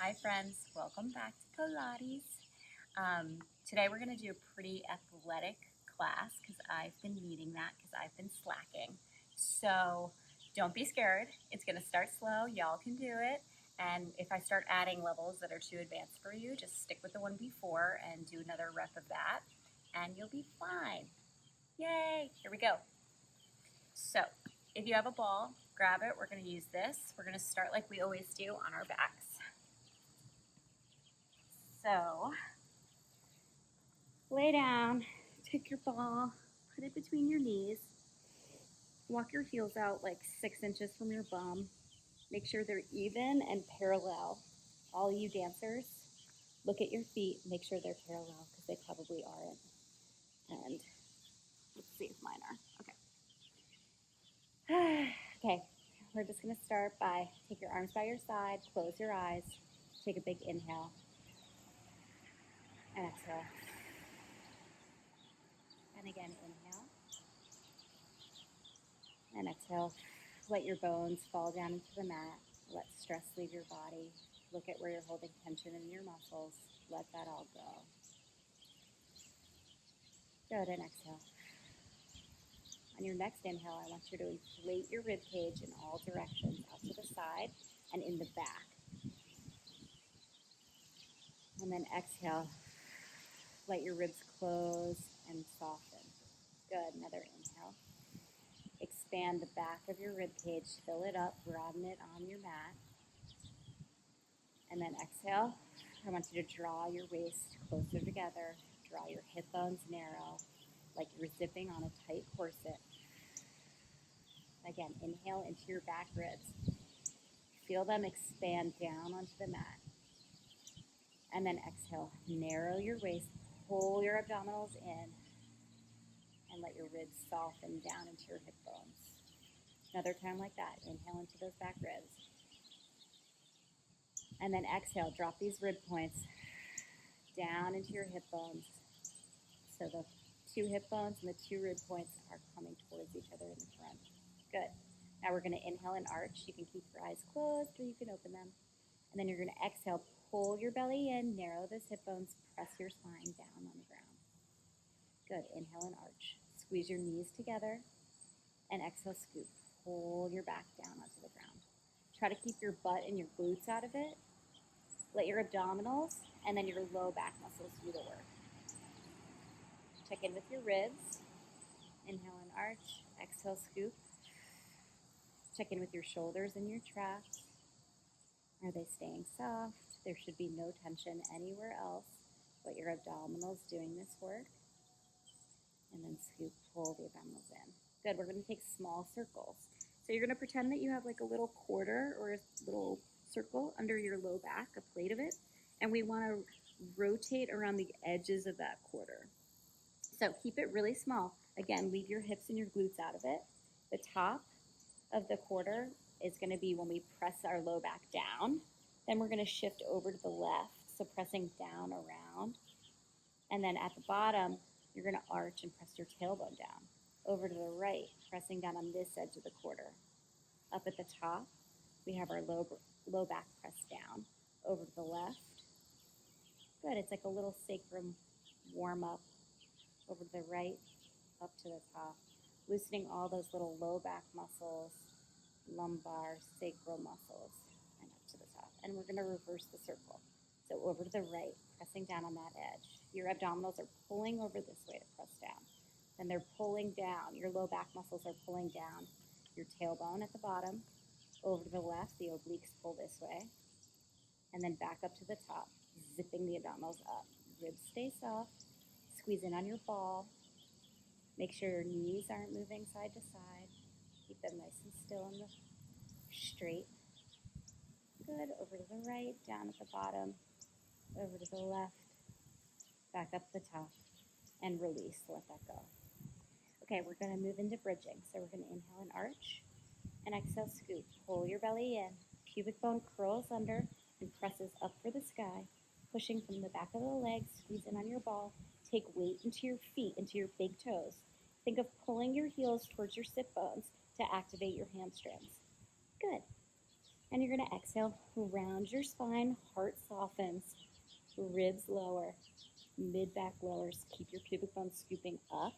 Hi friends, welcome back to Pilates. Today we're going to do a pretty athletic class because I've been needing that because I've been slacking. So don't be scared. It's going to start slow. Y'all can do it. And if I start adding levels that are too advanced for you, just stick with the one before and do another rep of that and you'll be fine. Yay! Here we go. So if you have a ball, grab it. We're going to use this. We're going to start like we always do on our backs. So lay down, take your ball, put it between your knees, walk your heels out like 6 inches from your bum. Make sure they're even and parallel. All you dancers, look at your feet, make sure they're parallel because they probably aren't. And let's see if mine are. Okay. Okay, we're just gonna start by take your arms by your side, close your eyes, take a big inhale, and exhale. And again, inhale, and exhale. Let your bones fall down into the mat. Let stress leave your body. Look at where you're holding tension in your muscles. Let that all go. Good, and exhale. On your next inhale, I want you to inflate your rib cage in all directions, out to the side and in the back. And then exhale. Let your ribs close and soften. Good, another inhale. Expand the back of your rib cage, fill it up, broaden it on your mat. And then exhale. I want you to draw your waist closer together. Draw your hip bones narrow, like you're zipping on a tight corset. Again, inhale into your back ribs. Feel them expand down onto the mat. And then exhale, narrow your waist, pull your abdominals in, and let your ribs soften down into your hip bones. Another time like that. Inhale into those back ribs. And then exhale, drop these rib points down into your hip bones. So the 2 hip bones and the 2 rib points are coming towards each other in the front. Good. Now we're going to inhale and arch. You can keep your eyes closed or you can open them. And then you're going to exhale, pull your belly in, narrow those hip bones, press your spine down on the ground. Good. Inhale and arch. Squeeze your knees together and exhale, scoop. Pull your back down onto the ground. Try to keep your butt and your glutes out of it. Let your abdominals and then your low back muscles do the work. Check in with your ribs. Inhale and arch. Exhale, scoop. Check in with your shoulders and your traps. Are they staying soft? There should be no tension anywhere else but your abdominals doing this work. And then scoop, pull the abdominals in. Good, we're going to take small circles. So you're going to pretend that you have like a little quarter or a little circle under your low back, a plate of it. And we want to rotate around the edges of that quarter. So keep it really small. Again, leave your hips and your glutes out of it. The top of the quarter is going to be when we press our low back down. Then we're going to shift over to the left, so pressing down around. And then at the bottom, you're going to arch and press your tailbone down. Over to the right, pressing down on this edge of the quarter. Up at the top, we have our low back pressed down. Over to the left. Good, it's like a little sacrum warm up. Over to the right, up to the top. Loosening all those little low back muscles, lumbar, sacral muscles, and up to the top. And we're going to reverse the circle. So over to the right, pressing down on that edge. Your abdominals are pulling over this way to press down. Then they're pulling down. Your low back muscles are pulling down. Your tailbone at the bottom. Over to the left, the obliques pull this way. And then back up to the top, zipping the abdominals up. Ribs stay soft. Squeeze in on your ball. Make sure your knees aren't moving side to side. Keep them nice and still and straight. Good. Over to the right, down at the bottom. Over to the left. Back up the top. And release. Let that go. Okay, we're going to move into bridging. So we're going to inhale and arch. And exhale, scoop. Pull your belly in. Pubic bone curls under and presses up for the sky. Pushing from the back of the legs. Squeeze in on your ball. Take weight into your feet, into your big toes. Think of pulling your heels towards your sit bones to activate your hamstrings. Good. And you're going to exhale, round your spine, heart softens, ribs lower, mid-back lowers. Keep your pubic bone scooping up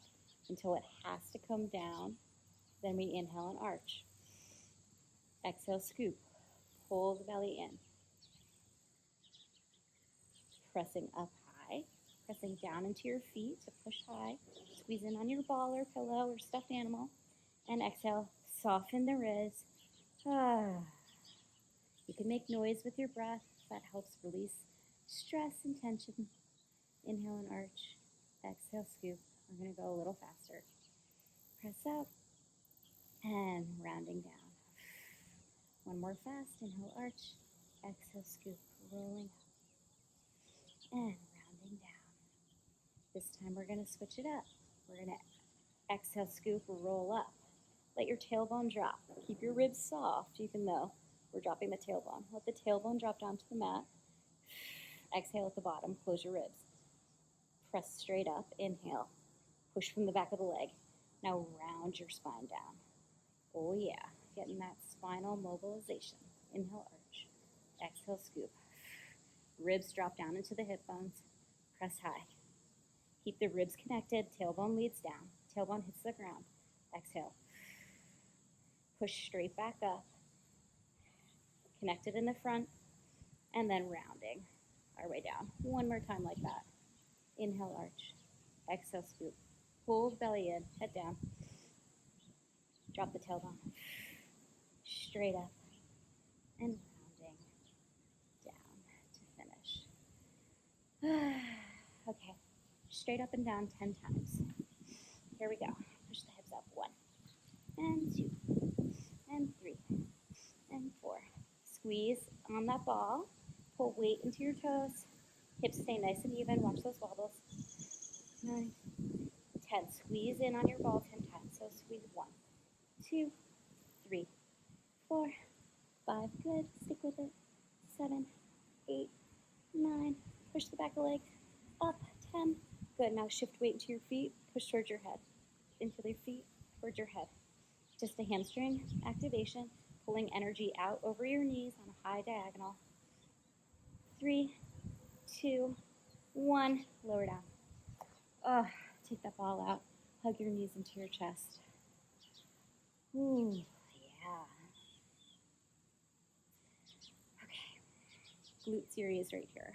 until it has to come down. Then we inhale and arch. Exhale, scoop. Pull the belly in. Pressing up high, pressing down into your feet to push high. Squeeze in on your ball or pillow or stuffed animal. And exhale, soften the ribs. You can make noise with your breath. That helps release stress and tension. Inhale and arch. Exhale, scoop. I'm going to go a little faster. Press up and rounding down. One more fast. Inhale, arch. Exhale, scoop. Rolling up and rounding down. This time we're going to switch it up. We're going to exhale, scoop, roll up. Let your tailbone drop. Keep your ribs soft, even though we're dropping the tailbone. Let the tailbone drop down to the mat. Exhale at the bottom. Close your ribs. Press straight up. Inhale. Push from the back of the leg. Now round your spine down. Oh yeah. Getting that spinal mobilization. Inhale, arch. Exhale, scoop. Ribs drop down into the hip bones. Press high. Keep the ribs connected. Tailbone leads down. Tailbone hits the ground. Exhale. Push straight back up. Connected in the front. And then rounding our way down. One more time like that. Inhale, arch. Exhale, scoop. Pull the belly in. Head down. Drop the tailbone. Straight up. And rounding down to finish. Okay. Straight up and down 10 times. Here we go. Push the hips up. 1 and 2 and 3 and 4. Squeeze on that ball. Pull weight into your toes. Hips stay nice and even. Watch those wobbles. 9, 10. Squeeze in on your ball 10 times. So squeeze 1, 2, 3, 4, 5. Good. Stick with it. 7, 8, 9. Push the back of the leg up. 10. Good. Now shift weight into your feet. Push towards your head. Into your feet, towards your head. Just a hamstring activation. Pulling energy out over your knees on a high diagonal. 3, 2, 1. Lower down. Take that ball out. Hug your knees into your chest. Ooh, yeah. Okay. Glute series right here.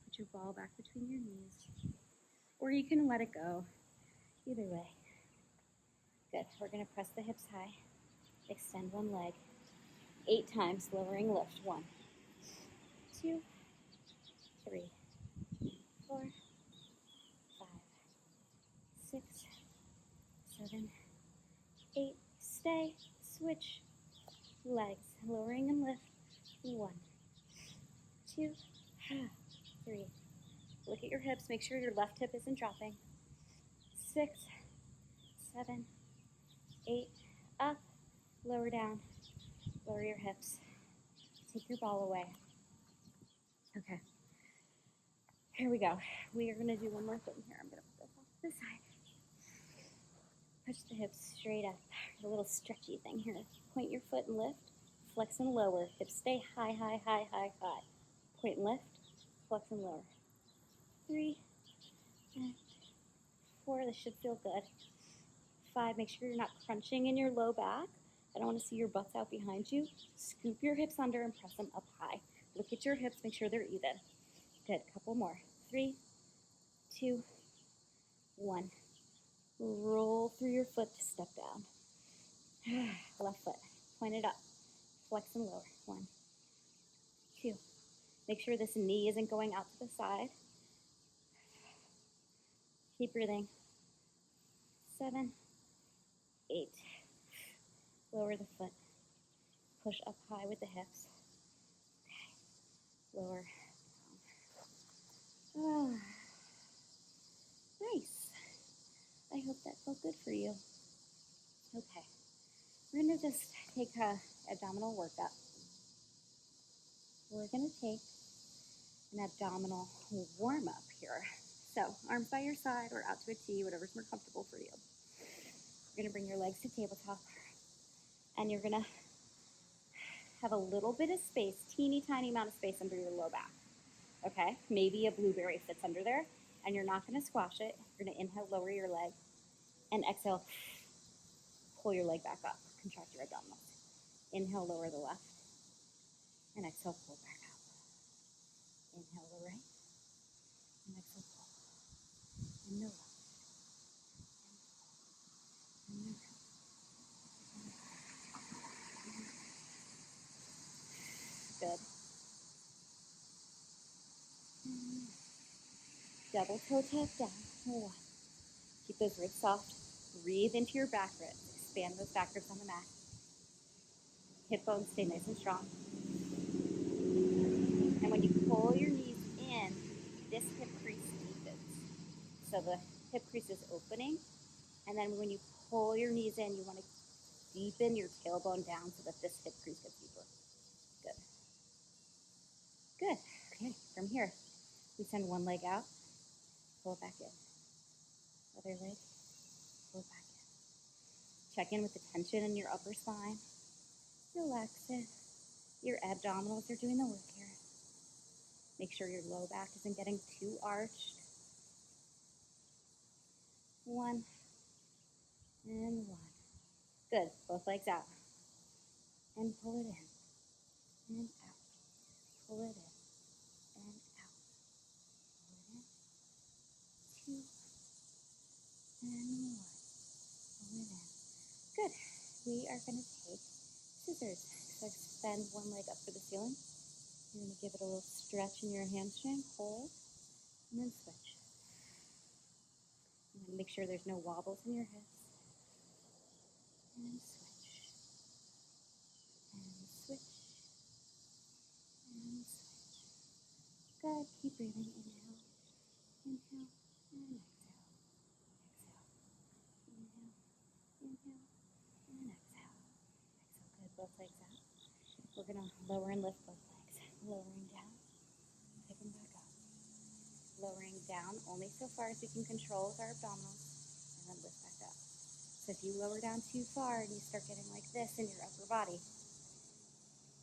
Put your ball back between your knees. Or you can let it go. Either way. Good. We're going to press the hips high. Extend one leg. 8 times, lowering lift. 1, 2, 3, 4, 5, 6, 7, 8. Stay. Switch legs. Lowering and lift. 1, 2, 3. Look at your hips. Make sure your left hip isn't dropping. 6, 7, 8. Up. Lower down. Lower your hips. Take your ball away. Okay. Here we go. We are going to do one more thing here. I'm going to put this off to the side. Push the hips straight up. A little stretchy thing here. Point your foot and lift. Flex and lower. Hips stay high, high, high, high, high. Point and lift. Flex and lower. 3 and 4. This should feel good. 5. Make sure you're not crunching in your low back. I don't want to see your butts out behind you. Scoop your hips under and press them up high. Look at your hips. Make sure they're even. Good. Couple more. 3, 2, 1. Roll through your foot to step down. Left foot. Point it up. Flex and lower. 1, 2. Make sure this knee isn't going out to the side. Keep breathing. 7, 8. Lower the foot. Push up high with the hips. Okay. Lower. Nice. I hope that felt good for you. Okay. We're going to just take a abdominal workup. We're going to take an abdominal warm-up here. So arms by your side or out to a T, whatever's more comfortable for you. You're going to bring your legs to tabletop, and you're going to have a little bit of space, teeny tiny amount of space under your low back. Okay, maybe a blueberry fits under there, and you're not going to squash it. You're going to inhale, lower your leg, and exhale, pull your leg back up, contract your abdominals. Inhale, lower the left, and exhale, pull back up. Inhale, the right, and exhale, pull. And the left, and the right. Good. Double toe tap down. 1. Keep those ribs soft. Breathe into your back ribs. Expand those back ribs on the mat. Hip bones stay nice and strong. And when you pull your knees in, this hip crease deepens. So the hip crease is opening. And then when you pull your knees in, you want to deepen your tailbone down so that this hip crease gets deeper. Good. Good. Okay, from here, we send one leg out, pull it back in. Other leg, pull it back in. Check in with the tension in your upper spine. Relax it. Your abdominals are doing the work here. Make sure your low back isn't getting too arched. 1 and 1. Good. Both legs out. And pull it in. And out. Pull it in. And out. Pull it in. 2 and 1. Pull it in. Good. We are going to take scissors. So extend one leg up to the ceiling. You're going to give it a little stretch in your hamstring. Hold. And then switch. And then make sure there's no wobbles in your hips. And switch. And switch. And switch. Good. Keep breathing. Inhale. Inhale. And exhale. Exhale. Inhale. Inhale. And exhale. Exhale. Good. Both legs out. We're going to lower and lift both legs. Lowering down. Pick them back up. Lowering down only so far as we can control with our abdominals. And then lift back up. So if you lower down too far and you start getting like this in your upper body,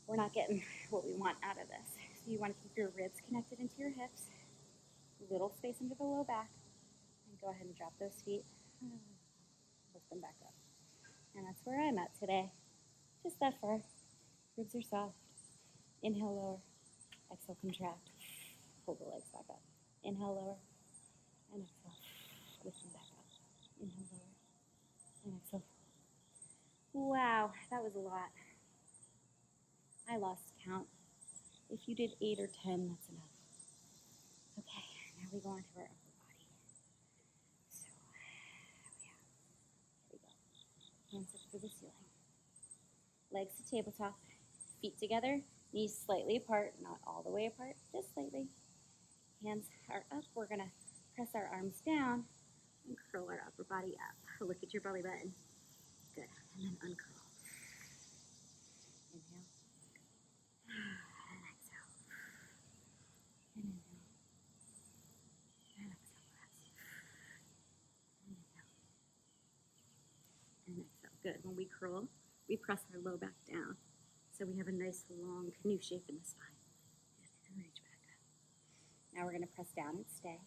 we're not getting what we want out of this. So you want to keep your ribs connected into your hips, little space under the low back, and go ahead and drop those feet, lift them back up. And that's where I'm at today. Just that far. Ribs are soft. Inhale, lower. Exhale, contract. Pull the legs back up. Inhale, lower. And exhale. Lift them back up. Inhale, lower. And exhale. Wow, that was a lot. I lost count. If you did 8 or 10, that's enough. Okay, now we go on to our upper body. So, yeah, here we go. Hands up to the ceiling. Legs to tabletop. Feet together. Knees slightly apart, not all the way apart, just slightly. Hands are up. We're going to press our arms down and curl our upper body up. Look at your belly button. Good. And then uncurl. Inhale. And exhale. And inhale. And exhale. And inhale. And exhale. Good. When we curl, we press our low back down. So we have a nice long canoe shape in the spine. And reach back up. Now we're going to press down and stay.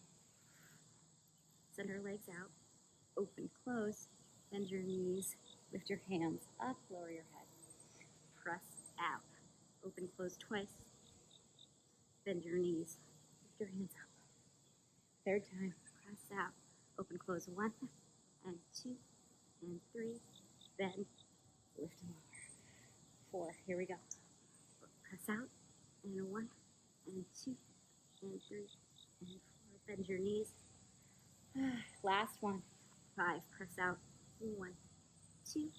Send our legs out. Open, close. Bend your knees. Lift your hands up. Lower your head. Press out. Open, close twice. Bend your knees. Lift your hands up. Third time. Press out. Open, close 1 and 2 and 3. Bend. Lift and lower. 4. Here we go. Press out. And 1 and 2 and 3 and 4. Bend your knees. Last one. 5. Press out. 1, 2,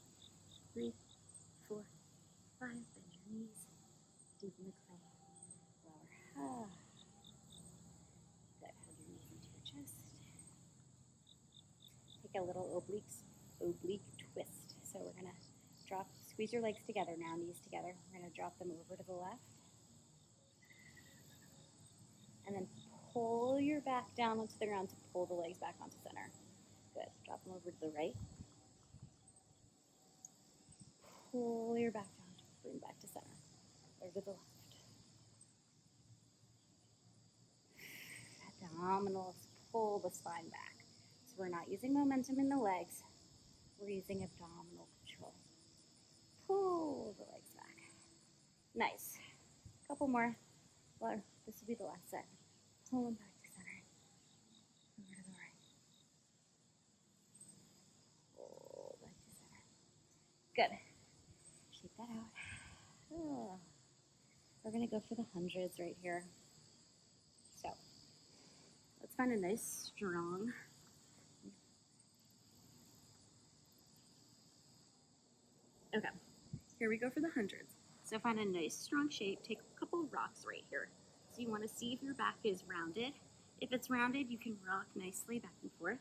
3, 4, 5. Bend your knees. Deepen the clay. Lower. Good. Hug your knees into your chest. Take a little oblique twist. So we're going to drop, squeeze your legs together now, knees together. We're going to drop them over to the left. And then pull your back down onto the ground to pull the legs back onto center. Good. Drop them over to the right. Pull your back down to bring back to center. Or to the left. Abdominals pull the spine back. So we're not using momentum in the legs. We're using abdominal control. Pull the legs back. Nice. Couple more. Well, this will be the last set. Pull them back to center. Over to the right. Pull back to center. Good. Shake that out. Oh. We're going to go for the hundreds right here. So, let's find a nice, strong. Okay, here we go for the hundreds. So find a nice, strong shape. Take a couple of rocks right here. So you want to see if your back is rounded. If it's rounded, you can rock nicely back and forth.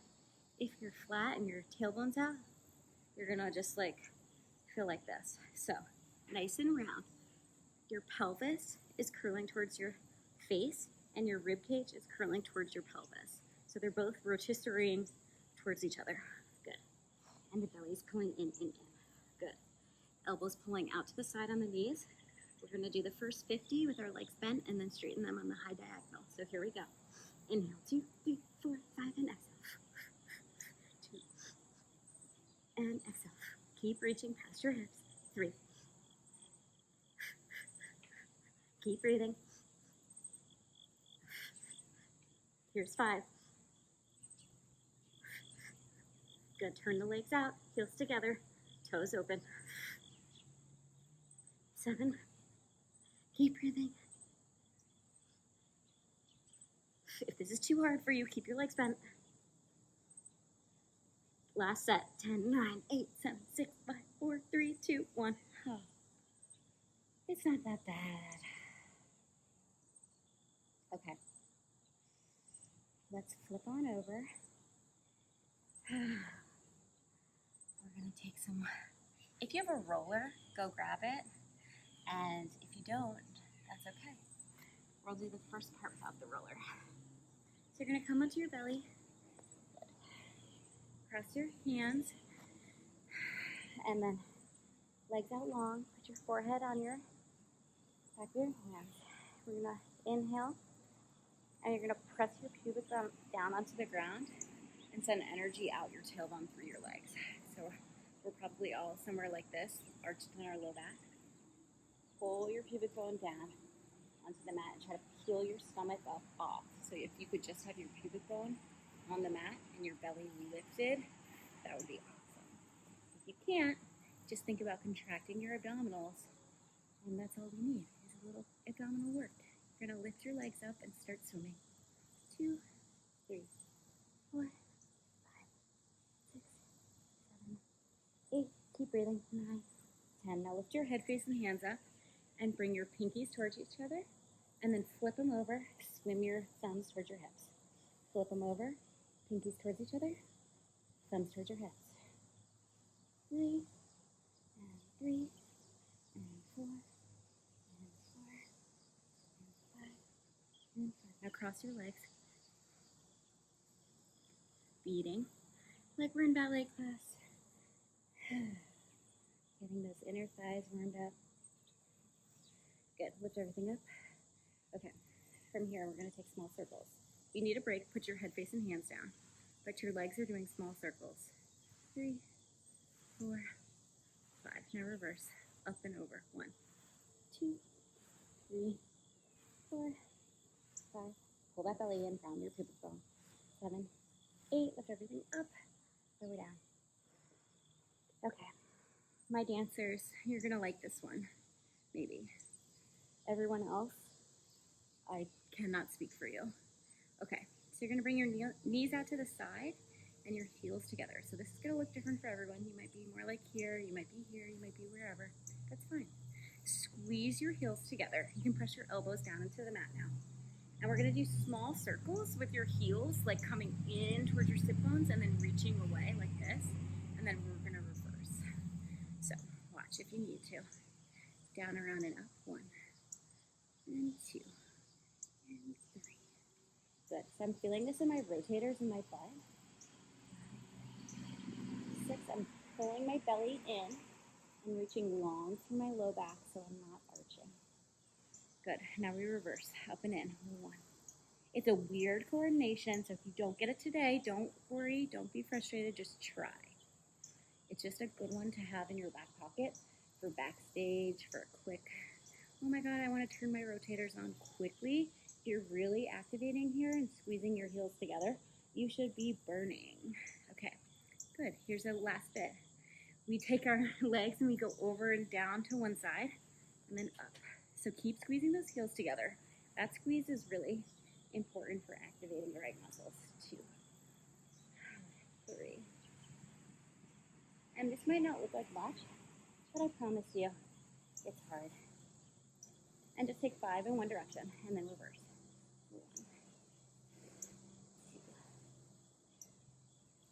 If you're flat and your tailbone's out, you're going to just like feel like this. So, nice and round. Your pelvis is curling towards your face and your rib cage is curling towards your pelvis. So they're both rotisserieing towards each other. Good. And the belly's pulling in. Good. Elbows pulling out to the side on the knees. We're going to do the first 50 with our legs bent and then straighten them on the high diagonal. So here we go. Inhale, 2, 3, 4, 5, and exhale. 2. And exhale. Keep reaching past your hips. 3. Keep breathing. Here's 5. Good. Turn the legs out, heels together, toes open. 7. Keep breathing. If this is too hard for you, keep your legs bent. Last set. 10, 9, 8, 7, 6, 5, 4, 3, 2, 1. Oh. It's not that bad. Okay. Let's flip on over. We're going to take some. If you have a roller, go grab it. And if you don't, that's okay. We'll do the first part without the roller. So you're going to come onto your belly. Good. Cross your hands. And then legs out long. Put your forehead on your back of your hands. We're going to inhale. And you're going to press your pubic bone down onto the ground and send energy out your tailbone through your legs. So we're probably all somewhere like this, arched in our low back. Pull your pubic bone down onto the mat and try to peel your stomach up off. So if you could just have your pubic bone on the mat and your belly lifted, that would be awesome. If you can't, just think about contracting your abdominals, and that's all we need is a little abdominal work. You're going to lift your legs up and start swimming. 2, 3, 4, 5, 6, 7, 8. Keep breathing. 9, 10. Now lift your head, face, and hands up and bring your pinkies towards each other and then flip them over. Swim your thumbs towards your hips. Flip them over. Pinkies towards each other. Thumbs towards your hips. 3, and 3, and 4, and 4, and 5, and 5. Now cross your legs. Beating like we're in ballet class. Getting those inner thighs warmed up. Good. Lift everything up. Okay. From here, we're going to take small circles. If you need a break, put your head, face, and hands down. But your legs are doing small circles. 3, 4, 5. Now reverse. Up and over. 1, 2, 3, 4, 5. Pull that belly in. Round your pubic bone. 7, 8. Lift everything up. Lower down. Okay. My dancers, you're going to like this one. Maybe. Everyone else, I cannot speak for you. Okay. So you're going to bring your knees out to the side and your heels together. So this is going to look different for everyone. You might be more like here, you might be here, you might be wherever. That's fine. Squeeze your heels together. You can press your elbows down into the mat now. And we're going to do small circles with your heels, like coming in towards your sit bones and then reaching away like this. And then we're going to reverse. So watch if you need to. Down, around, and up. 1, and 2, and 3. Good. So I'm feeling this in my rotators in my butt. 6. I'm pulling my belly in and reaching long through my low back so I'm not arching. Good. Now we reverse, up and in. 1. It's a weird coordination, so if you don't get it today, don't worry, don't be frustrated, just try. It's just a good one to have in your back pocket for backstage, for a quick, oh my God, I want to turn my rotators on quickly. You're really activating here and squeezing your heels together. You should be burning. Okay, good. Here's the last bit. We take our legs and we go over and down to one side and then up. So keep squeezing those heels together. That squeeze is really important for activating the right muscles. 2, 3. And this might not look like much, but I promise you, it's hard. And just take 5 in one direction and then reverse. 1, 2,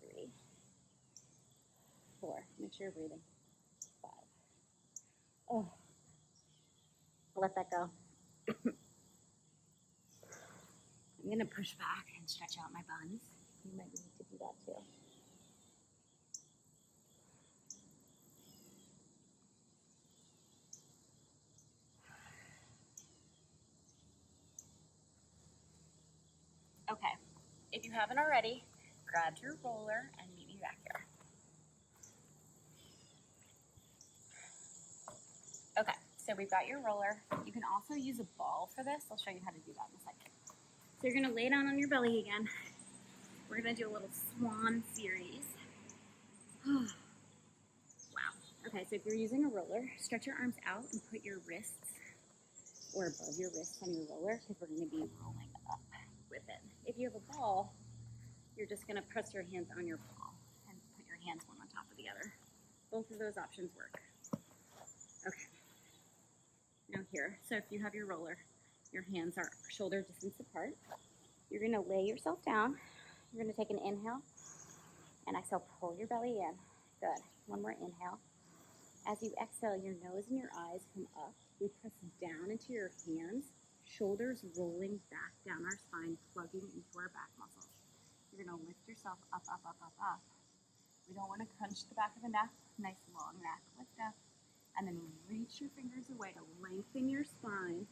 3, 4. Make sure you're breathing. 5. Oh, let that go. I'm gonna push back and stretch out my buns. You might need to do that too. Okay, if you haven't already, grab your roller and meet me back here. Okay, so we've got your roller. You can also use a ball for this. I'll show you how to do that in a second. So you're gonna lay down on your belly again. We're gonna do a little swan series. Wow. Okay, so if you're using a roller, stretch your arms out and put your wrists or above your wrists on your roller because we're gonna be rolling up with it. If you have a ball, you're just gonna press your hands on your ball and put your hands one on top of the other. Both of those options work. Okay. Now here, so if you have your roller, your hands are shoulder distance apart. You're gonna lay yourself down. You're gonna take an inhale and exhale, pull your belly in. Good. One more inhale. As you exhale, your nose and your eyes come up. We press down into your hands, shoulders rolling back down our spine, plugging into our back muscles. You're gonna lift yourself up, up, up, up, up. We don't wanna crunch the back of the neck. Nice long neck, lift up. And then reach your fingers away to lengthen your spine.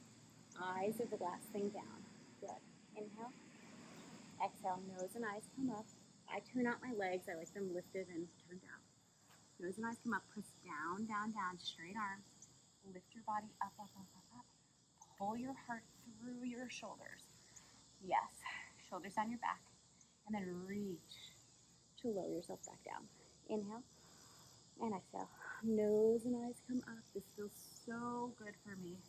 Eyes are the last thing down. Good. Inhale. Exhale, nose and eyes come up. I turn out my legs. I like them lifted and turned out. Nose and eyes come up. Press down, down, down. Straight arms. Lift your body up, up, up, up, up. Pull your heart through your shoulders. Yes. Shoulders down your back. And then reach to lower yourself back down. Inhale and exhale. Nose and eyes come up. This feels so good for me.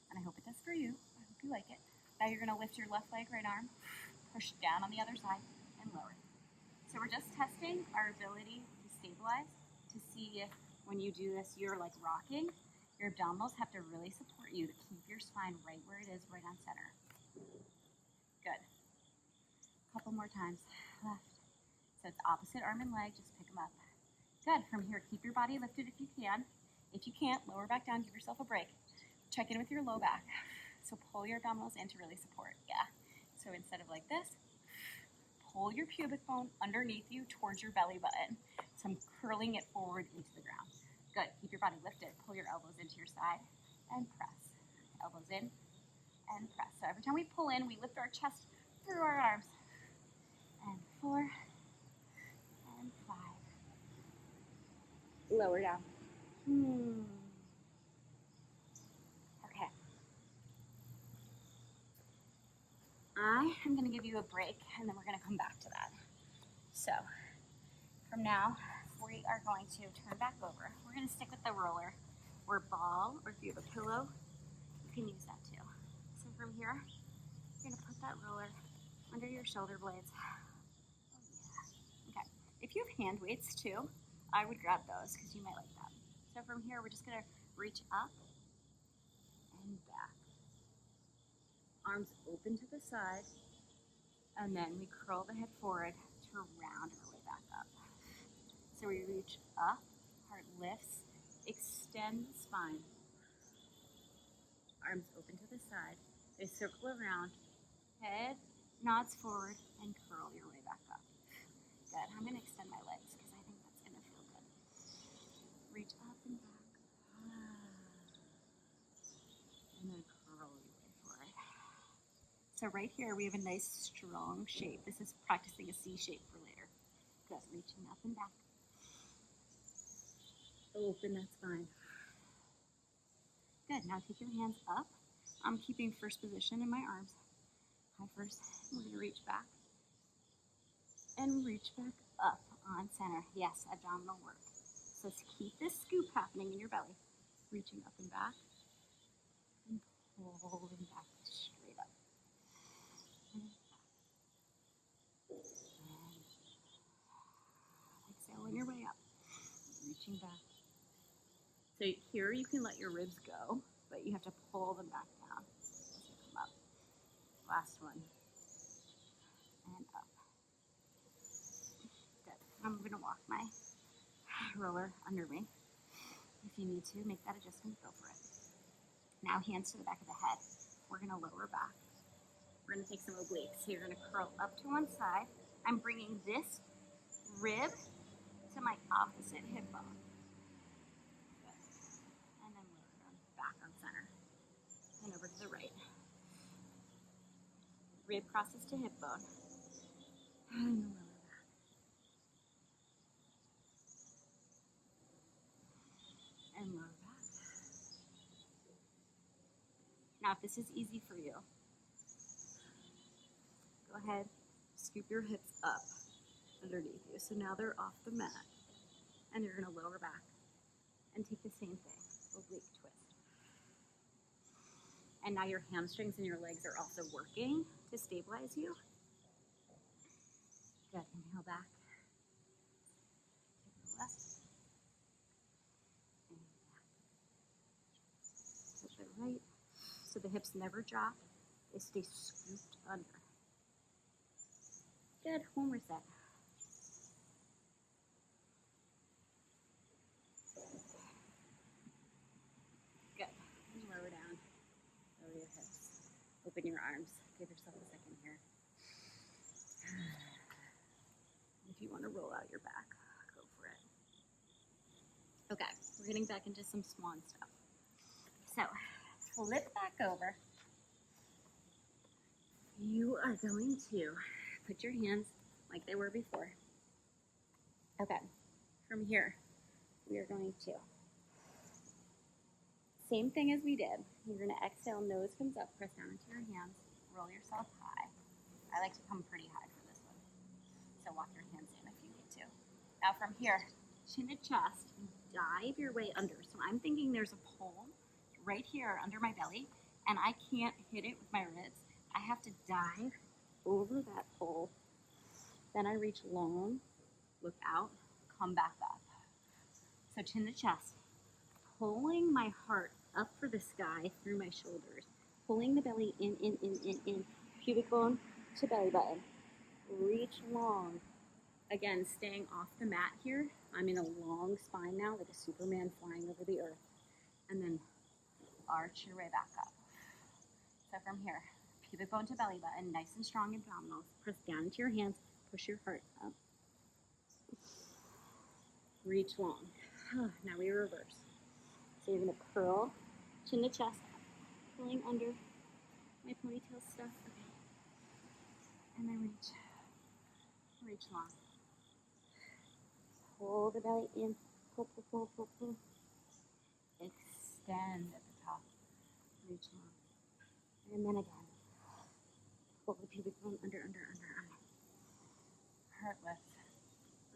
And I hope it does for you. I hope you like it. Now you're gonna lift your left leg, right arm, push down on the other side, and lower. So we're just testing our ability to stabilize, to see if when you do this, you're like rocking. Your abdominals have to really support you to keep your spine right where it is, right on center. Good. Couple more times. Left. So it's opposite arm and leg, just pick them up. Good. From here, keep your body lifted if you can. If you can't, lower back down, give yourself a break. Check in with your low back. So pull your abdominals in to really support. Yeah. So instead of like this, pull your pubic bone underneath you towards your belly button. So I'm curling it forward into the ground. Good. Keep your body lifted. Pull your elbows into your side and press. Elbows in and press. So every time we pull in, we lift our chest through our arms. And 4 and 5. Lower down. Okay. I am going to give you a break, and then we're going to come back to that. So, from now, we are going to turn back over. We're going to stick with the roller or ball, or if you have a pillow, you can use that too. So from here, you're going to put that roller under your shoulder blades. Oh yeah. Okay. If you have hand weights too, I would grab those because you might like that. So from here, we're just going to reach up and back. Arms open to the side, and then we curl the head forward to round our way back up. So we reach up, heart lifts, extend the spine. Arms open to the side. They circle around, head nods forward, and curl your way back up. Good. I'm going to extend my legs because I think that's going to feel good. Reach up and back. And then curl So right here, we have a nice strong shape. This is practicing a C shape for later. Good, reaching up and back. Open that spine. Good, now take your hands up. I'm keeping first position in my arms. High first, we're gonna reach back. And reach back up on center. Yes, abdominal work. So let's keep this scoop happening in your belly. Reaching up and back. And pulling back straight up. And exhale on your way up. Reaching back. So here you can let your ribs go, but you have to pull them back down as you come up. Last one. And up. Good. I'm going to walk my roller under me. If you need to, make that adjustment, go for it. Now hands to the back of the head. We're going to lower back. We're going to take some obliques. So you're going to curl up to one side. I'm bringing this rib to my opposite hip bone. Good. And then lower down, back on center. And over to the right. Rib crosses to hip bone. And lower back. And lower back. Now if this is easy for you, go ahead, scoop your hips up underneath you. So now they're off the mat. And you're going to lower back and take the same thing, oblique twist. And now your hamstrings and your legs are also working to stabilize you. Good, inhale back. Take the left. And back. Take the right. So the hips never drop. They stay scooped under. Good, one more set. Good, lower down, lower your hips, open your arms, give yourself a second here. If you want to roll out your back, go for it. Okay, we're getting back into some swan stuff. So, flip back over. You are going to put your hands like they were before. Okay, from here, we are going to, same thing as we did. You're going to exhale, nose comes up, press down into your hands, roll yourself high. I like to come pretty high for this one. So walk your hands in if you need to. Now from here, chin to chest, dive your way under. So I'm thinking there's a pole right here under my belly, and I can't hit it with my ribs. I have to dive over that pole. Then I reach long, look out, come back up. So chin to chest, pulling my heart up for the sky through my shoulders, pulling the belly in, pubic bone to belly button. Reach long. Again, staying off the mat here. I'm in a long spine now, like a Superman flying over the earth. And then arch your way back up. So from here, pubic bone to belly button, nice and strong abdominals. Press down into your hands, push your heart up. Reach long. Now we reverse. So you're going to curl, chin to chest, pulling under my ponytail stuff. Okay. And then reach long. Pull the belly in, pull. Extend at the top, reach long. And then again, pull the pubic bone under. Heart lift,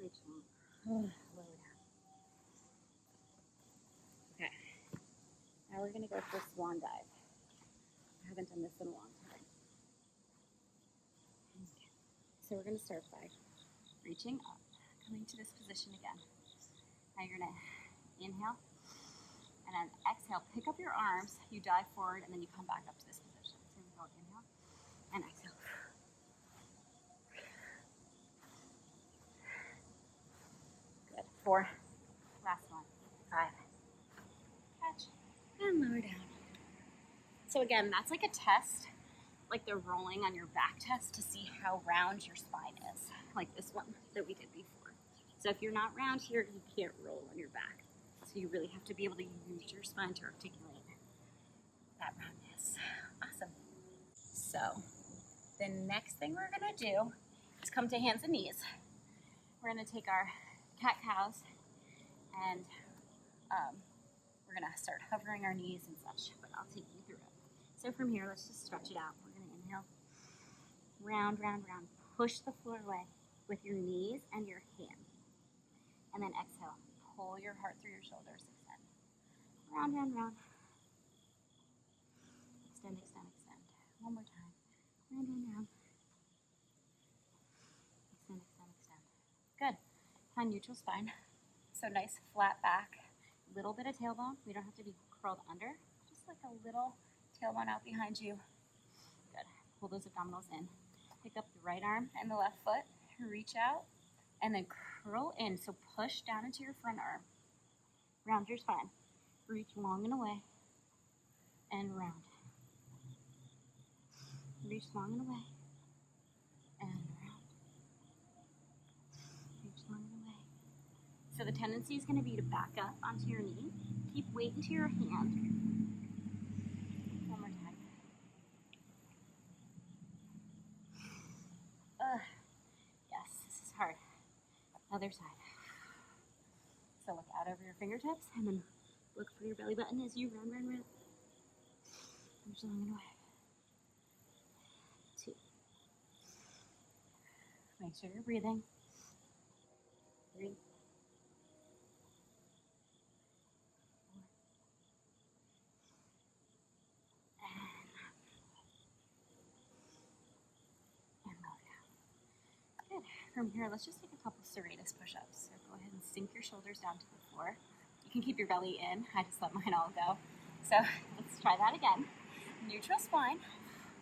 reach long, lower down. Okay, now we're gonna go for a swan dive. I haven't done this in a long time. Okay. So we're gonna start by reaching up, coming to this position again. Now you're gonna inhale, and then exhale, pick up your arms, you dive forward, and then you come back up to this position. So we go inhale, and exhale. Good, 4, last one, 5, catch, and lower down. So again, that's like a test, like the rolling on your back test to see how round your spine is, like this one that we did before. So if you're not round here, you can't roll on your back. So you really have to be able to use your spine to articulate that roundness. Awesome. So The next thing we're gonna do is come to hands and knees. We're gonna take our cat-cows and we're gonna start hovering our knees and such, but I'll take you through it. So from here, let's just stretch it out. We're gonna inhale, round, round, round. Push the floor away with your knees and your hands. And then exhale, pull your heart through your shoulders, extend. Round, round, round. Extend, extend, extend. One more time. Round, round, round. Extend, extend, extend. Good. Find neutral spine. So nice flat back. Little bit of tailbone. We don't have to be curled under. Just like a little tailbone out behind you. Good. Pull those abdominals in. Pick up the right arm and the left foot. Reach out. And then curl in. So push down into your front arm. Round your spine. Reach long and away. And round. Reach long and away. And round. Reach long and away. So the tendency is going to be to back up onto your knee. Keep weight into your hand. One more time. Yes, this is hard. Other side. So look out over your fingertips and then look for your belly button as you run, run, run. Reach long and away. 2. Make sure you're breathing. 3. 4. And roll down. Good. From here, let's just take a couple serratus push-ups. So go ahead and sink your shoulders down to the floor. You can keep your belly in. I just let mine all go. So let's try that again. Neutral spine.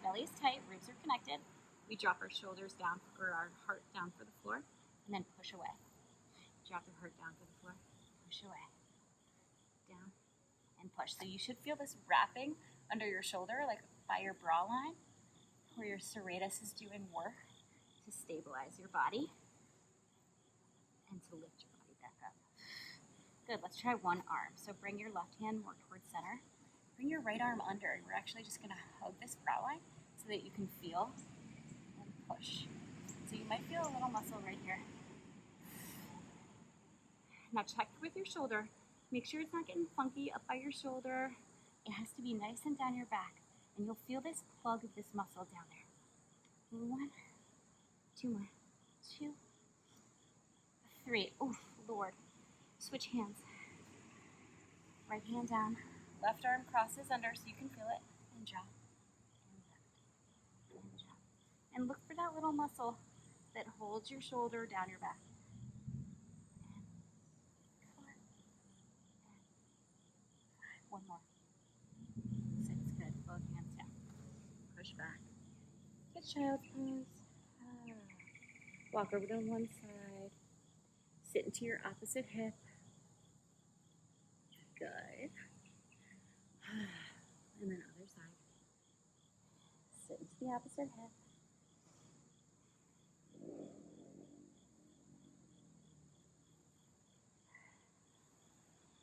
Belly is tight, ribs are connected. We drop our shoulders down, or our heart down for the floor, and then push away. Drop your heart down for the floor, push away. Down, and push. So you should feel this wrapping under your shoulder, like by your bra line, where your serratus is doing work to stabilize your body and to lift your body back up. Good, let's try one arm. So bring your left hand more towards center. Bring your right arm under, and we're actually just gonna hug this brow line so that you can feel and push. So you might feel a little muscle right here. Now check with your shoulder. Make sure it's not getting funky up by your shoulder. It has to be nice and down your back. And you'll feel this plug of this muscle down there. 1, 2 more. 2, 3. Oof, Lord. Switch hands. Right hand down. Left arm crosses under so you can feel it. And drop. And left. And drop. And look for that little muscle that holds your shoulder down your back. And 4. And 5. One more. 6. Good. Both hands down. Push back. Good child's pose. Walk over to one side. Sit into your opposite hip. Good. And then other side. Sit into the opposite hip.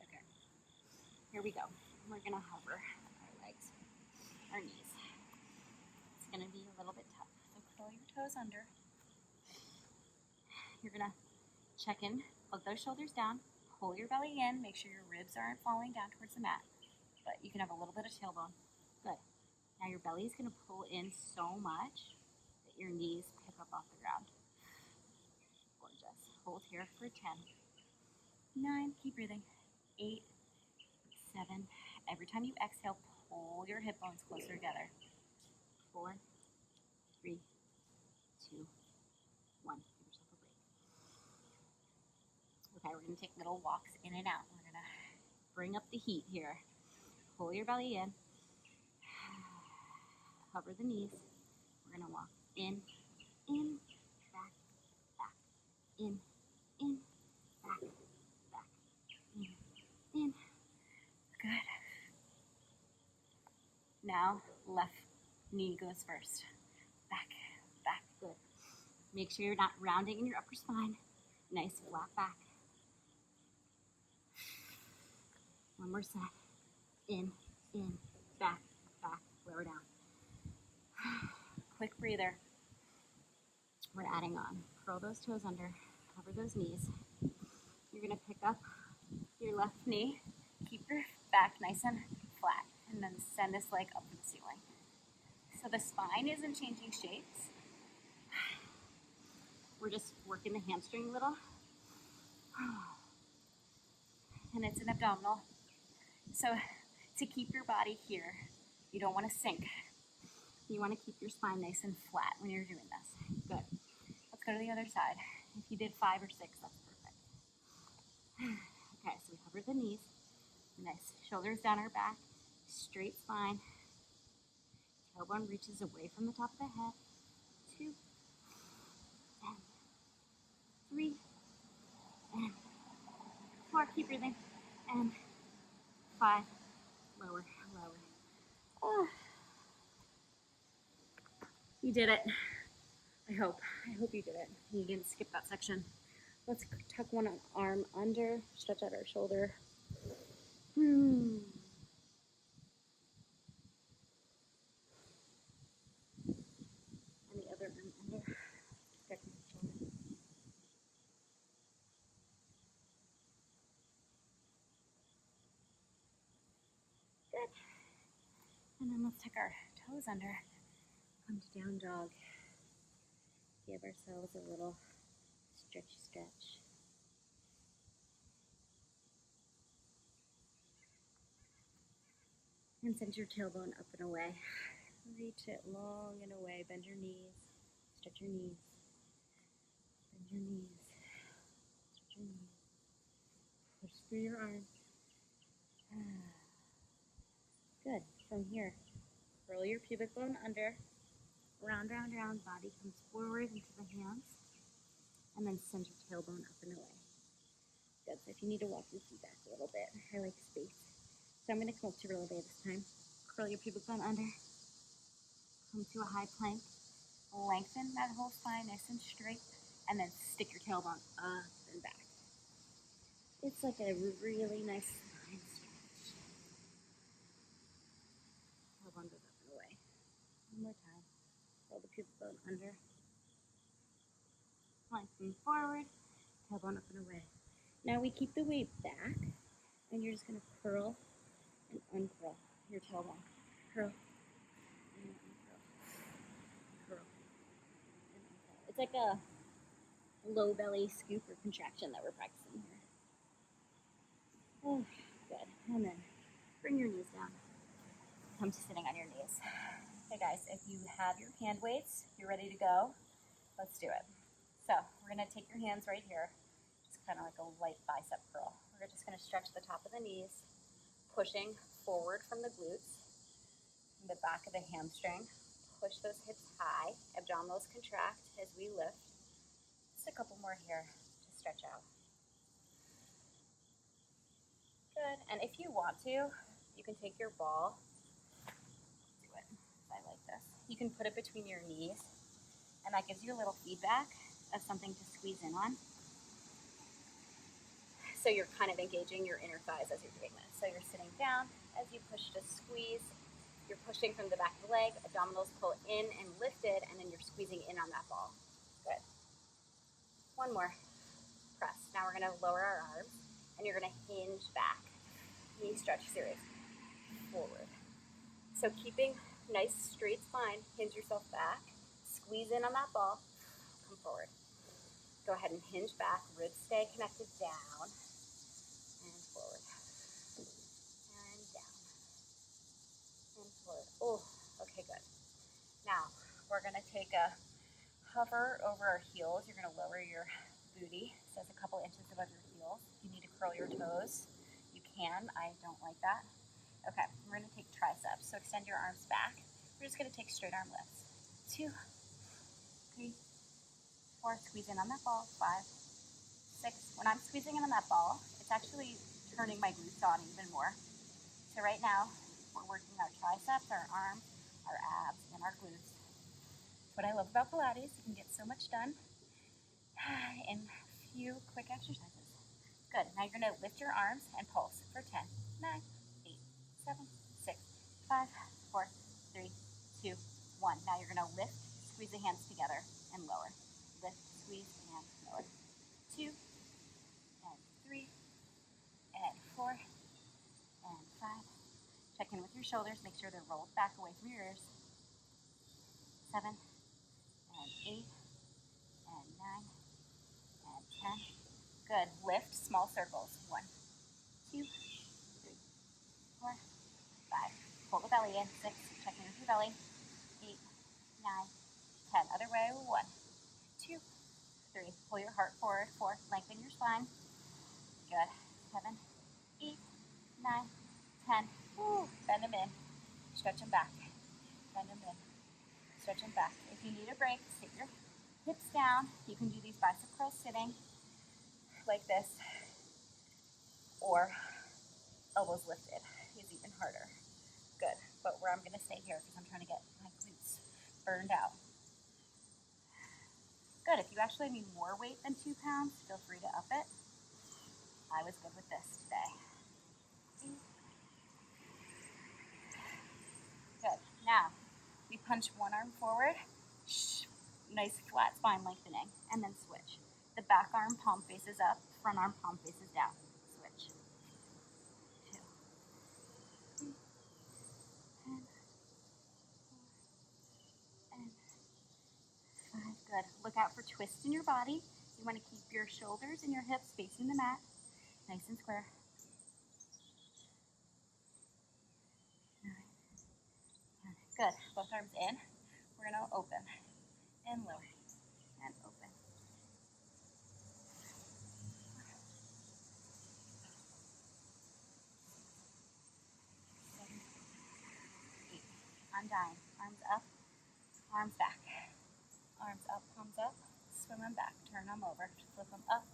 Okay. Here we go. We're going to hover our legs, our knees. It's going to be a little bit tough. So curl your toes under. You're going to check in, plug those shoulders down, pull your belly in, make sure your ribs aren't falling down towards the mat. But you can have a little bit of tailbone. Good. Now your belly is going to pull in so much that your knees pick up off the ground. Gorgeous. Hold here for 10, 9, keep breathing, 8, 7. Every time you exhale, pull your hip bones closer together. 4, 3, 2, 1. Give yourself a break. Okay, we're going to take little walks in and out. We're going to bring up the heat here. Pull your belly in. Hover the knees. We're going to walk in, back, back, in, back, back, in. Good. Now, left knee goes first. Back, back, good. Make sure you're not rounding in your upper spine. Nice flat back. One more set. In, back, back, lower down. Quick breather. we're adding on. Curl those toes under, cover those knees. You're gonna pick up your left knee, keep your back nice and flat, and then send this leg up to the ceiling. So the spine isn't changing shapes. We're just working the hamstring a little. And it's an abdominal. So to keep your body here, you don't want to sink. You want to keep your spine nice and flat when you're doing this. Good. Let's go to the other side. If you did 5 or 6, that's perfect. Okay, so we cover the knees. Nice. Shoulders down our back. Straight spine. Tailbone reaches away from the top of the head. 2, and 3, and 4. Keep breathing. And 5. Lower, lower. Oh. You did it. I hope you did it. You didn't skip that section. Let's tuck one arm under, stretch out our shoulder. And the other arm under, stretch my shoulder. Good. And then let's tuck our toes under, come to down dog. Give ourselves a little stretch. And send your tailbone up and away. Reach it long and away. Bend your knees. Stretch your knees. Bend your knees. Stretch your knees. Push through your arms. Good. From here, curl your pubic bone under. Round, round, round. Body comes forward into the hands. And then send your tailbone up and away. Good. So if you need to walk your feet back a little bit, I like space. So I'm going to come up to releve this time. Curl your pubic bone under. Come to a high plank. Lengthen that whole spine nice and straight. And then stick your tailbone up and back. It's like a really nice spine stretch. Tailbone goes up and away. One more time. Curl the pubic bone under. Lengthen forward. Tailbone up and away. Now we keep the weight back. And you're just going to curl and uncurl your tailbone. Curl and uncurl. Curl and uncurl. It's like a low belly scoop or contraction that we're practicing here. Oh, good. And then bring your knees down. Come to sitting on your knees. Hey guys, if you have your hand weights, you're ready to go, let's do it. So we're going to take your hands right here. Just kind of like a light bicep curl. We're just going to stretch the top of the knees, pushing forward from the glutes, from the back of the hamstring. Push those hips high, abdominals contract as we lift. Just a couple more here to stretch out. Good. And if you want to, you can take your ball. Do it. I like this. You can put it between your knees, and that gives you a little feedback of something to squeeze in on. So you're kind of engaging your inner thighs as you're doing this. So you're sitting down. As you push to squeeze, you're pushing from the back of the leg, abdominals pull in and lifted, and then you're squeezing in on that ball. Good. One more. Press. Now we're going to lower our arms, and you're going to hinge back. Knee stretch series. Forward. So keeping nice straight spine, hinge yourself back, squeeze in on that ball, come forward. Go ahead and hinge back, ribs stay connected down, and forward. And down. And forward. Oh, okay, good. Now, we're going to take a hover over our heels. You're going to lower your booty, so it's a couple inches above your heels. If you need to curl your toes, you can. I don't like that. Okay, we're going to take triceps. So extend your arms back. We're just going to take straight arm lifts. 2, 3, 4. Squeeze in on that ball. 5, 6. When I'm squeezing in on that ball, it's actually turning my glutes on even more. So right now, we're working our triceps, our arms, our abs, and our glutes. What I love about Pilates, you can get so much done in a few quick exercises. Good. Now you're going to lift your arms and pulse for 10, 9, 8, 7, 6, 5, 4, 3, 2, 1. Now you're going to lift, squeeze the hands together, and lower. squeeze, and lower. 2, and 3, and 4, and 5. Check in with your shoulders. Make sure they're rolled back away from your ears. 7, and 8, and 9, and 10. Good. Lift small circles. 1, 2, 3, 4, 5. Pull the belly in. 6. Check in with your belly. 8, 9, 10. Other way. 1, 2, 3. Pull your heart forward. 4. Lengthen your spine. Good. 7, 8, 9, 10. Woo. Bend them in. Stretch them back. Bend them in. Stretch them back. If you need a break, sit your hips down. You can do these bicep curls sitting like this, or elbows lifted is even harder. Good. But where I'm going to stay here because I'm trying to get my glutes burned out. Good. If you actually need more weight than 2 pounds, feel free to up it. I was good with this today. Good. Now, we punch one arm forward, nice flat spine lengthening, and then switch. The back arm palm faces up, front arm palm faces down. Switch. 2, 3, and 4, and 5. Good. Look out for twists in your body. You want to keep your shoulders and your hips facing the mat, nice and square. 9, 10. Good. Both arms in. We're going to open and lower and open. 7, 8. Undying. Arms up, arms back. Arms up, palms up. Swim them back. Turn them over. Flip them up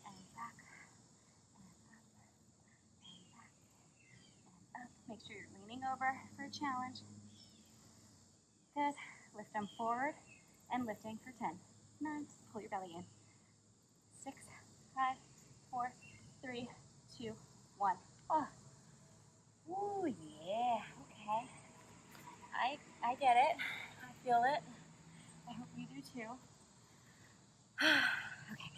and back and up and back and up. Make sure you're leaning over for a challenge. Good. Lift them forward and lifting for 10, 9. Pull your belly in. 6, 5, 4, 3, 2, 1. Oh. Ooh, yeah. Okay. I get it. I feel it. I hope you do too. Okay.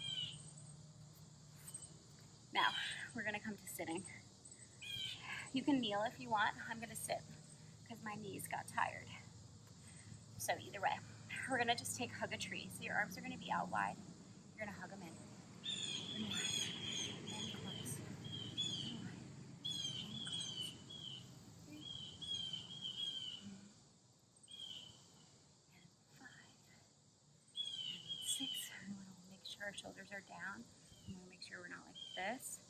Now, we're going to come to sitting. You can kneel if you want. I'm going to sit because my knees got tired. So either way, we're going to just take hug a tree. So your arms are going to be out wide. You're going to hug them in. And wide. And close. And wide. And close. 3. And 5. And 6. We want to make sure our shoulders are down. We want to make sure we're not like this.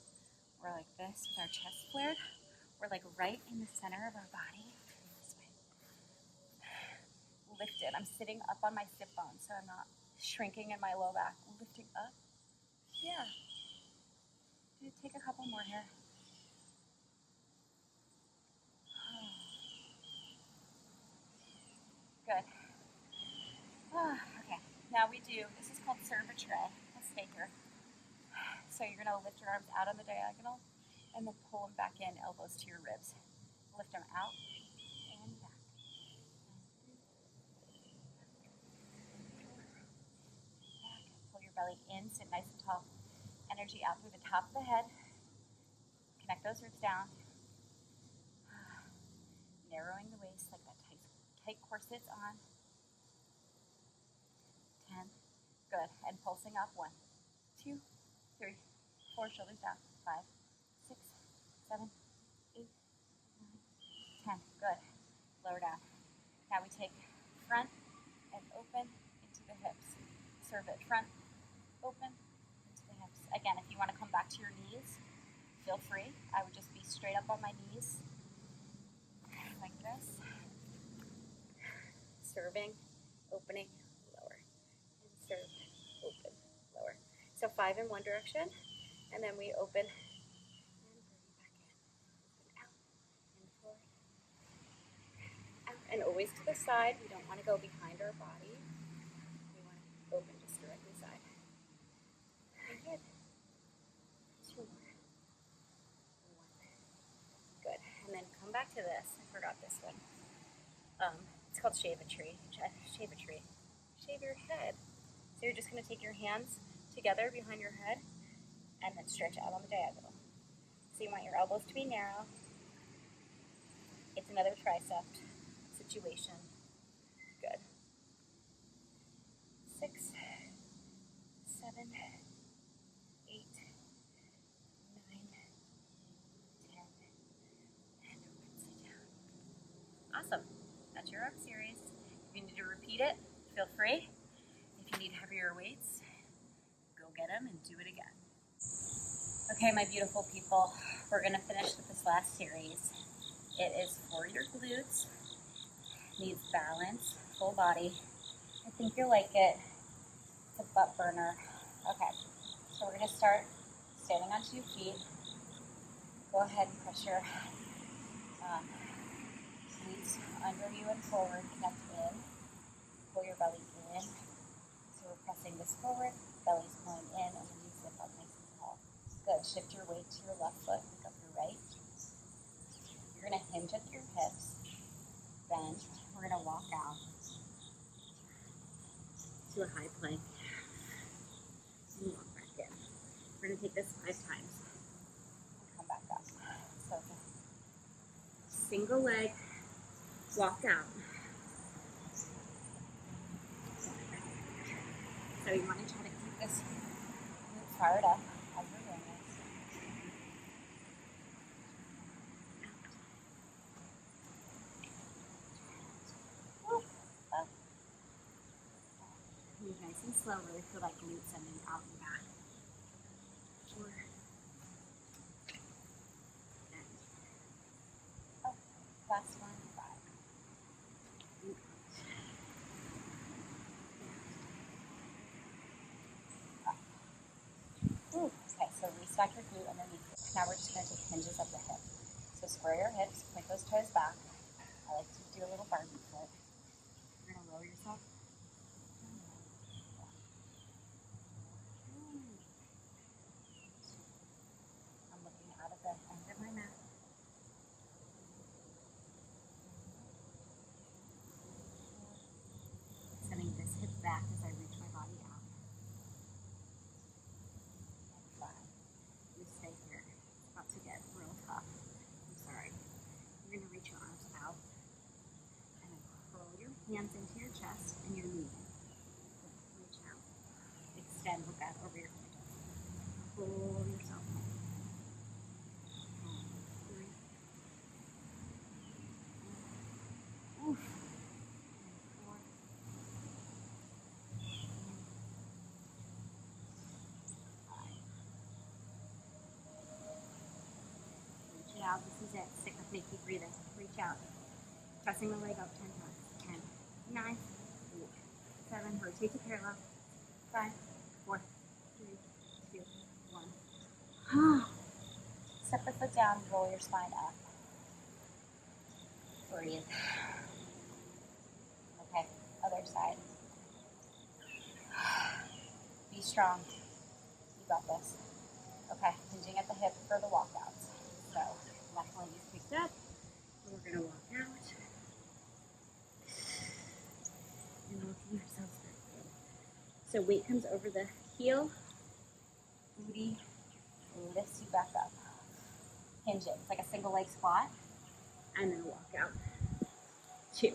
We're like this with our chest flared. We're like right in the center of our body. This way. Lifted. I'm sitting up on my sit bone, so I'm not shrinking in my low back. Lifting up. Yeah. Take a couple more here. Good. Okay. Now we do, this is called serve a tray. Let's stay here. So you're going to lift your arms out on the diagonal and then pull them back in, elbows to your ribs. Lift them out and back. Pull your belly in, sit nice and tall. Energy out through the top of the head. Connect those ribs down. Narrowing the waist like that tight corset's on. 10. Good. And pulsing up. 1, 2, 3, 4. Shoulders down. 5, 6, 7, 8, 9, 10. Good. Lower down. Now we take front and open into the hips. Serve it. Front, open, into the hips. Again, if you want to come back to your knees, feel free. I would just be straight up on my knees. Like this. Serving, opening, lower. And serve, open, lower. So 5 in one direction, and then we open and bring back in. Open out and forward. Out. And always to the side. We don't want to go behind our body. We want to open just directly side. Very good. 2 more. 1. Good. And then come back to this. I forgot this one. It's called shave a tree. Shave a tree. Shave your head. So you're just going to take your hands together behind your head and then stretch out on the diagonal. So you want your elbows to be narrow. It's another tricep situation. Good. 6, 7, 8, 9, 10, and sit down. Awesome. That's your arm series. If you need to repeat it, feel free. If you need heavier weights, go get them and do it again. Okay, my beautiful people, we're going to finish with this last series. It is for your glutes. Needs balance, full body. I think you'll like it. It's a butt burner. Okay, so we're going to start standing on 2 feet. Go ahead and press your glutes under you and forward. Connect in. Pull your belly in. So we're pressing this forward. Belly's pulling in, and then you zip up nice and tall. Good. Shift your weight to your left foot. Pick up your right. You're going to hinge at your hips. Bend. We're going to walk out to a high plank. And walk back in. We're going to take this 5 times. And come back up. So it's a single leg walk out. So you want to try to keep this glute fired up as we're doing this. Up. Move nice and slow. Really feel that glute sending out and back. 4. And up. Last one. 5. Okay, so restack your glute underneath it. Now we're just going to take hinges at the hip. So square your hips, point those toes back. I like to do a little Barbie foot. You're going to lower yourself. I'm looking out of the end of my mat. Sending this hip back as I reach my body out. And 5. You stay here. It's about to get real tough. I'm sorry. You're going to reach your arms out and then curl your hands into your chest and your knee. Reach out. Extend with that over your fingertips. Pull yourself in. 3. Oof. 4. 5. Reach it out. This is it. Stick with me. Keep breathing. Reach out. Pressing the leg up 10 times. 10, 9, 8, 7. Rotate to parallel. 5, 4, 3, 2, 1. Step the foot down. Roll your spine up. Breathe. Okay. Other side. Be strong. You got this. Okay. Hinging at the hip for the walkouts. So left leg is picked up. We're going to walk out. And walking ourselves back in. So weight comes over the heel. Booty lifts you back up. Hinge it. It's like a single leg squat. And then walk out. 2.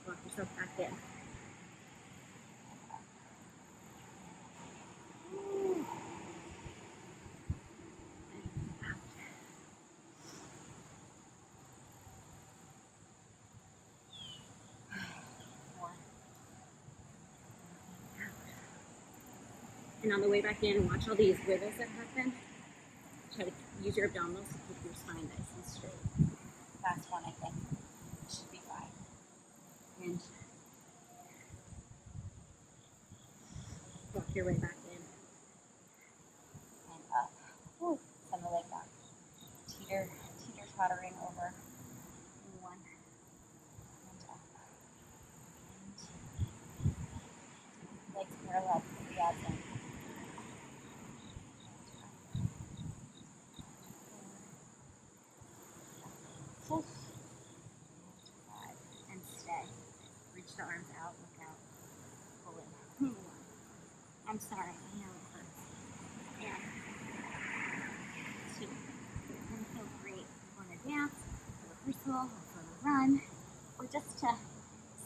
Walk yourself back in. And on the way back in, watch all these wiggles that happen. Try to use your abdominals to keep your spine nice and straight. Last one, I think. Should be fine. And walk your way back in. And up. Woo. Send the leg back. Teeter tottering over. 1. And up. And legs parallel. Put the abs in. Pull. 5. And stay. Reach the arms out, look out, pull in. I'm sorry, I know it hurts. And 2. You're going to feel great. You want to dance, a rehearsal, or for a run, or just to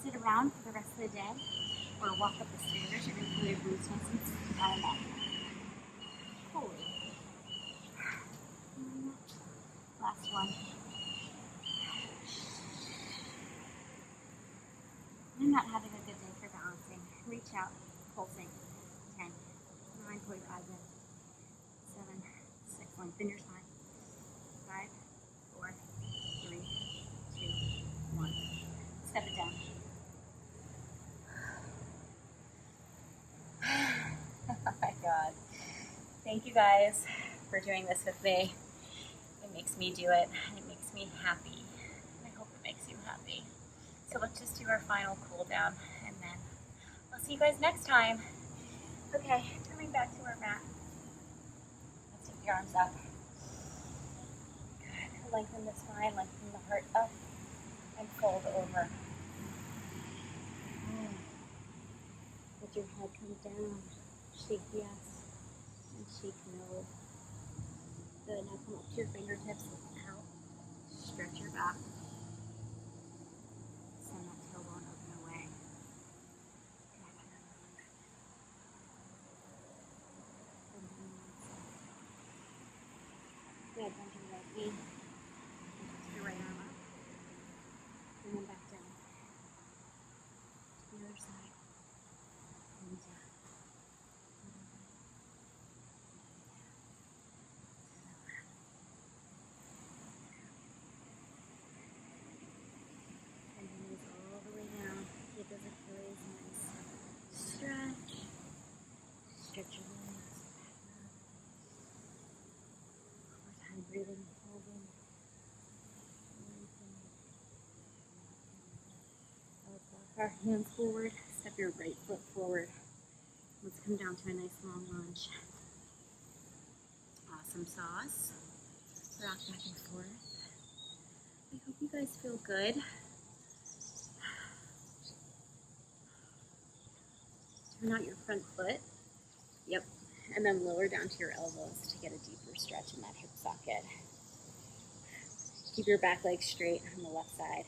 sit around for the rest of the day, or walk up the stairs. You're going to feel your glutes nice and down and up. Holy. Last one. I'm not having a good day for balancing. Reach out, pulsing. 10, 9, pull your eyes in. 7, 6, lengthen your spine. 5, 4, 3, 2, 1. Step it down. Oh my God. Thank you guys for doing this with me. It makes me do it, and it makes me happy. And I hope it makes you happy. So let's just do our final cool down, and then I'll see you guys next time. Okay, coming back to our mat. Let's take the arms up. Good. Lengthen the spine, lengthen the heart up, and fold over. Let your head come down. Shake yes, and shake no. Good. Now come up to your fingertips out. Stretch your back. Send that tailbone up and away. Good. Bend your right knee. Lift your right arm up. And then back down. To the other side. And down. And then knees all the way down. Give those Achilles a nice stretch. Stretch your legs. More time breathing, holding. Our hands forward, step your right foot forward. Let's come down to a nice long lunge. Awesome sauce. Rock back and forth. I hope you guys feel good. Turn out your front foot. Yep. And then lower down to your elbows to get a deeper stretch in that hip socket. Keep your back leg straight on the left side.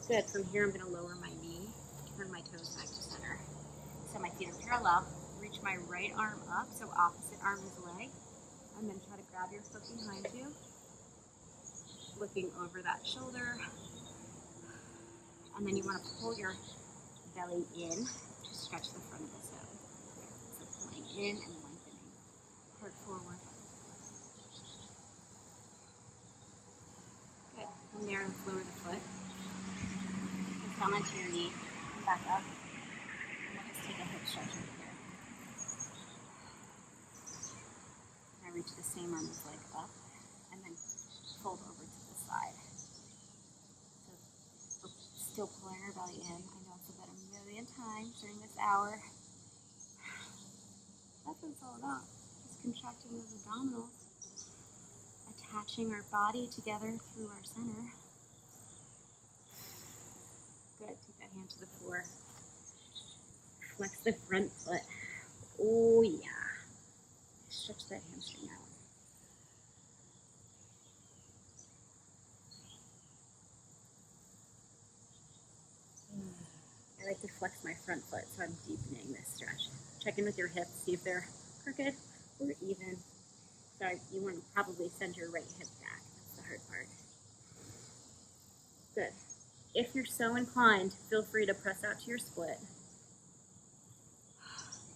Good. From here, I'm going to lower my knee, turn my toes back to center. So my feet are parallel. Reach my right arm up, so opposite arm is leg. And then try to grab your foot behind you. Looking over that shoulder. And then you want to pull your belly in to stretch the front of the toe. So pulling in and lengthening. Heart forward. Good. From there, let's lower the foot. Down onto your knee, come back up, and we'll just take a hip stretch right here. And I reach the same arm as leg up, and then fold over to the side. So we're still pulling our belly in. I know I've said that a million times during this hour. That's what it's all about, just contracting those abdominals, attaching our body together through our center. Good. Take that hand to the floor. Flex the front foot. Oh, yeah. Stretch that hamstring out. I like to flex my front foot, so I'm deepening this stretch. Check in with your hips, see if they're crooked or even. So you want to probably send your right hip back. That's the hard part. Good. If you're so inclined, feel free to press out to your split.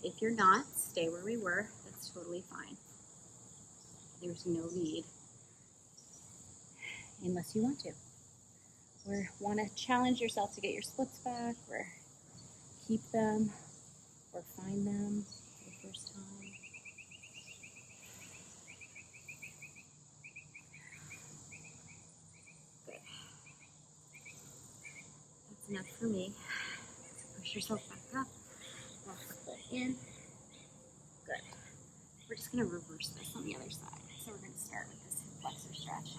If you're not, stay where we were. That's totally fine. There's no need, unless you want to, or want to challenge yourself to get your splits back, or keep them, or find them for the first time. Enough for me. So push yourself back up. Walk the foot in. Good. We're just going to reverse this on the other side. So we're going to start with this hip flexor stretch.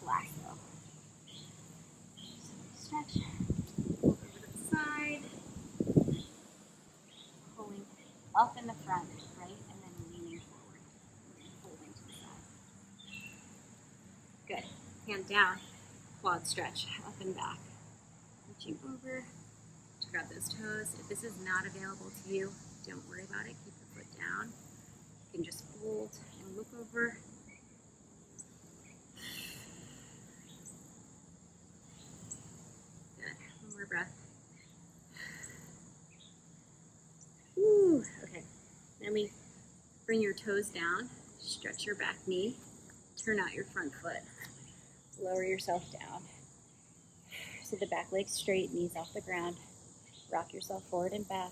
relax though. So stretch, over to the side, pulling up in the front, right, and then leaning forward, holding to the side. Good. Hand down, quad stretch, up and back. Reaching over to grab those toes. If this is not available to you, don't worry about it. Keep your foot down. You can just hold and look over. Good. One more breath. Woo. Okay. Then we bring your toes down. Stretch your back knee. Turn out your front foot. Lower yourself down. So the back leg's straight, knees off the ground. Rock yourself forward and back.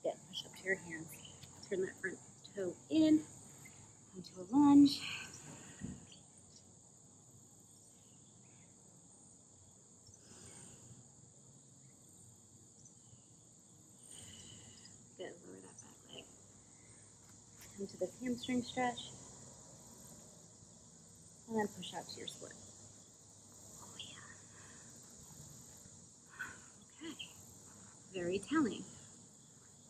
Good. Push up to your hands. Turn that front toe in. Into a lunge. Good. Lower that back leg. Come to this hamstring stretch. And then push out to your split. Oh yeah. Okay. Very telling.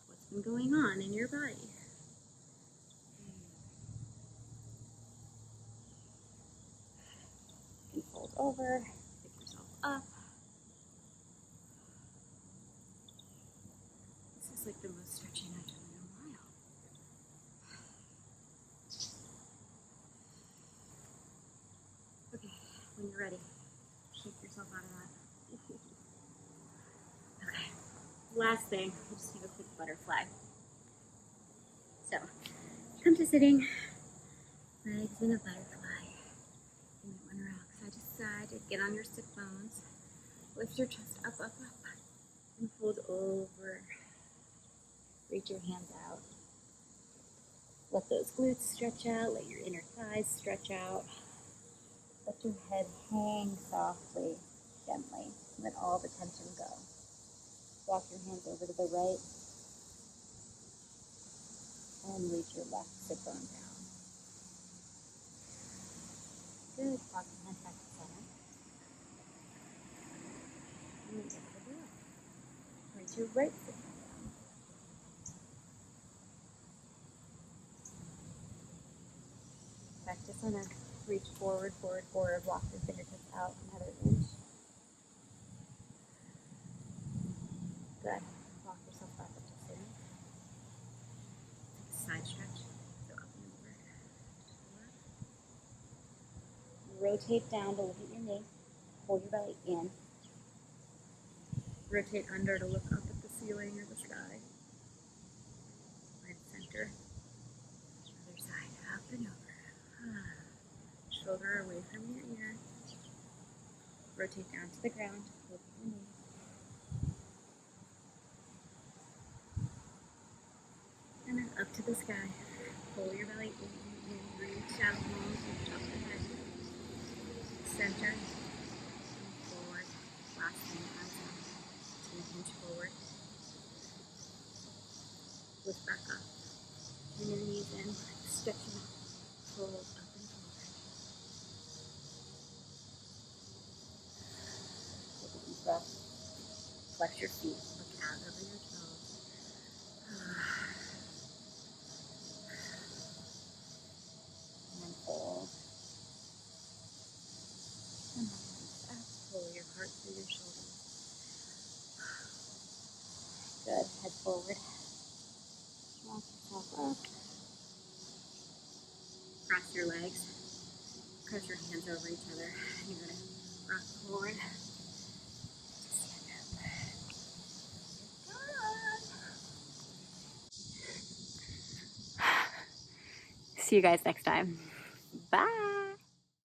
What's been going on in your body? You can fold over, pick yourself up. This is like the most stretching I've done in a while. Okay, when you're ready, shake yourself out of that. Okay, last thing, we'll just do a quick butterfly. So, come to sitting, legs in a butterfly. You might want to rock side to side, get on your sit bones, lift your chest up, up, up, and fold over. Reach your hands out. Let those glutes stretch out, let your inner thighs stretch out. Let your head hang softly, gently, and let all the tension go. Walk your hands over to the right and reach your left sit bone down. Good. Walk your hands back to center. And then over to the left. Reach your right sit bone down. Back to center. Reach forward, forward, forward. Walk your fingertips out another inch. Good. Walk yourself back up to center. Take a side stretch. So up and over. Rotate down to look at your knee. Hold your belly in. Rotate under to look up at the ceiling or the sky. Right center. Other side. Up and over. Shoulder away from your ear. Rotate down to the ground. Look at your knee. And then up to the sky. Pull your belly in. Reach out long to the top of the head. Center. And forward. Last thing, arms up. So you hinge forward. Lift back up. Bring your knees in. Stretch them out. Fold up and forward. Take a deep breath. Flex your feet. Look out over your toes. And then fold. And then pull your heart through your shoulders. Good. Head forward. Walk yourself up. Cross your legs. Cross your hands over each other. You're going to rock forward. See you guys next time. Bye.